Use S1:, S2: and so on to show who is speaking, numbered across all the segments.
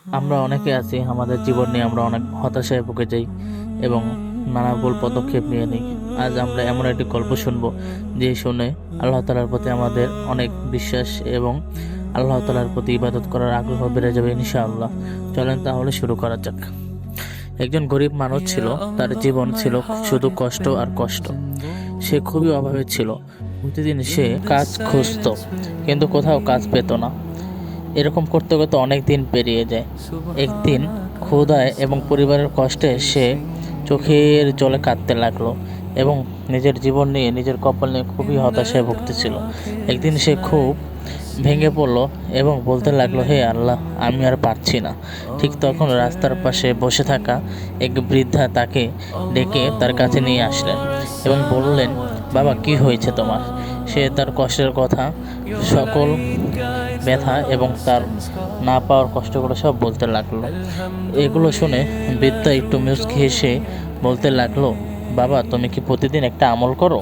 S1: আমরা অনেকে আছি আমাদের জীবন নিয়ে আমরা অনেক হতাশায় ভুগে যাই এবং নানা ভুল পদক্ষেপ নিয়ে নিই। আজ আমরা এমন একটি গল্প শুনবো যে শুনে আল্লাহ তাআলার প্রতি আমাদের অনেক বিশ্বাস এবং আল্লাহ তাআলার প্রতি ইবাদত করার আগ্রহ বেড়ে যাবে ইনশাআল্লাহ। চলেন তাহলে শুরু করা যাক। একজন গরিব মানুষ ছিল, তার জীবন ছিল শুধু কষ্ট আর কষ্ট। সে খুবই অভাবে ছিল। প্রতিদিন সে কাজ খুঁজতো কিন্তু কোথাও কাজ পেত না। এরকম করতে করতে অনেক দিন পেরিয়ে যায়। একদিন ক্ষুধায় এবং পরিবারের কষ্টে সে চোখের জলে কাঁদতে লাগলো এবং নিজের জীবন নিয়ে, নিজের কপাল নিয়ে খুবই হতাশায় ভুগতেছিল। একদিন সে খুব ভেঙে পড়লো এবং বলতে লাগলো, হে আল্লাহ, আমি আর পারছি না। ঠিক তখন রাস্তার পাশে বসে থাকা এক বৃদ্ধা তাকে ডেকে তার কাছে নিয়ে আসলেন এবং বললেন, বাবা, কি হয়েছে তোমার? সে তার কষ্টের কথা, সকল ব্যথা এবং তার না পাওয়ার কষ্টগুলো সব বলতে লাগলো। এগুলো শুনে বৃদ্ধা একটু মুচকি হেসে বলতে লাগলো, বাবা, তুমি কি প্রতিদিন একটা আমল করো?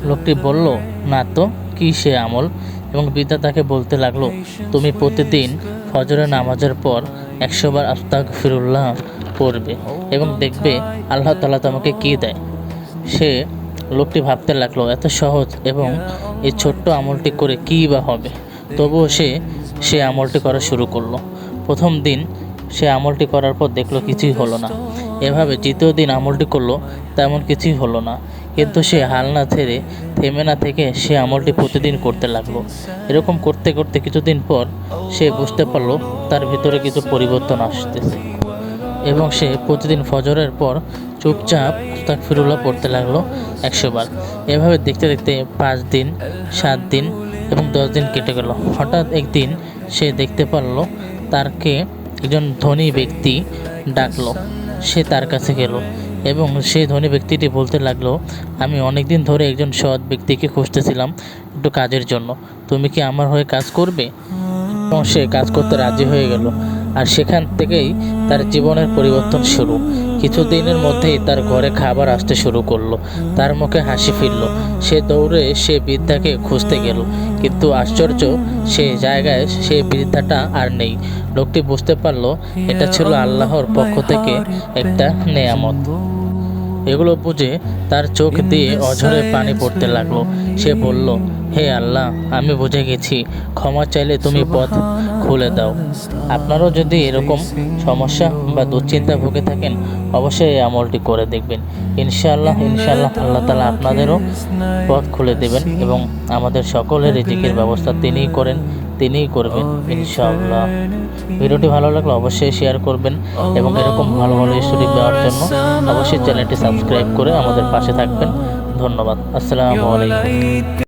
S1: লোকটি বলল, না তো, কি সে আমল? এবং বৃদ্ধা তাকে বলতে লাগলো, তুমি প্রতিদিন ফজরের নামাজের পর 100 বার আস্তাগফিরুল্লাহ পড়বে এবং দেখবে আল্লাহ তাআলা তোমাকে কি দেয়। সে লোকটি ভাবতে লাগলো, এত সহজ এবং এই ছোট্ট আমলটি করে কী বা হবে। তবুও সে আমলটি করা শুরু করলো। প্রথম দিন সে আমলটি করার পর দেখলো কিছুই হলো না। এভাবে দ্বিতীয় দিন আমলটি করলো, তেমন কিছুই হলো না। কিন্তু সে হাল না ছেড়ে, থেমে না থেকে সে আমলটি প্রতিদিন করতে লাগলো। এরকম করতে করতে কিছুদিন পর সে বুঝতে পারলো তার ভিতরে কিছু পরিবর্তন আসতেছে এবং সে প্রতিদিন ফজরের পর চুপচাপ আস্তাগফিরুল্লাহ পড়তে লাগলো 100 বার। এভাবে দেখতে দেখতে 5 দিন, 7 দিন এবং 10 দিন কেটে গেল। হঠাৎ একদিন সে দেখতে পারলো তারকে একজন ধনী ব্যক্তি ডাকলো। সে তার কাছে গেল এবং সেই ধনী ব্যক্তিটি বলতে লাগলো, আমি অনেক দিন ধরে একজন সৎ ব্যক্তিকে খুঁজতেছিলাম একটু কাজের জন্য। তুমি কি আমার হয়ে কাজ করবে? এবং সে কাজ করতে রাজি হয়ে গেল। আর সেখান থেকেই তার জীবনের পরিবর্তন শুরু। কিছুদিনের মধ্যেই তার ঘরে খাবার আসতে শুরু করলো। তার মুখে হাসি ফিরল। সে দৌড়ে সে বৃদ্ধাকে খুঁজতে গেল, কিন্তু আশ্চর্য, সে জায়গায় সে বৃদ্ধাটা আর নেই। লোকটি বুঝতে পারল এটা ছিল আল্লাহর পক্ষ থেকে একটা নেয়ামত। এগুলো বুঝে তার চোখ দিয়ে অঝরে পানি পড়তে লাগলো। সে বলল, হে আল্লাহ, আমি বুঝে গেছি, ক্ষমা চাইলে তুমি পথ খুলে দাও। আপনারাও যদি এরকম সমস্যা বা দুশ্চিন্তা ভুগে থাকেন, অবশ্যই এই আমলটি করে দেখবেন। ইনশাআল্লাহ আল্লাহ তাআলা আপনাদেরও পথ খুলে দেবেন এবং আমাদের সকলের রিজিকের ব্যবস্থা তিনিই করেন, তিনিই করবেন ইনশাআল্লাহ। ভিডিওটি ভালো লাগলে অবশ্যই শেয়ার করবেন এবং এরকম ভালো ভালো স্টোরি দেওয়ার জন্য অবশ্যই চ্যানেলটি সাবস্ক্রাইব করে আমাদের পাশে থাকবেন। ধন্যবাদ। আসসালামু আলাইকুম।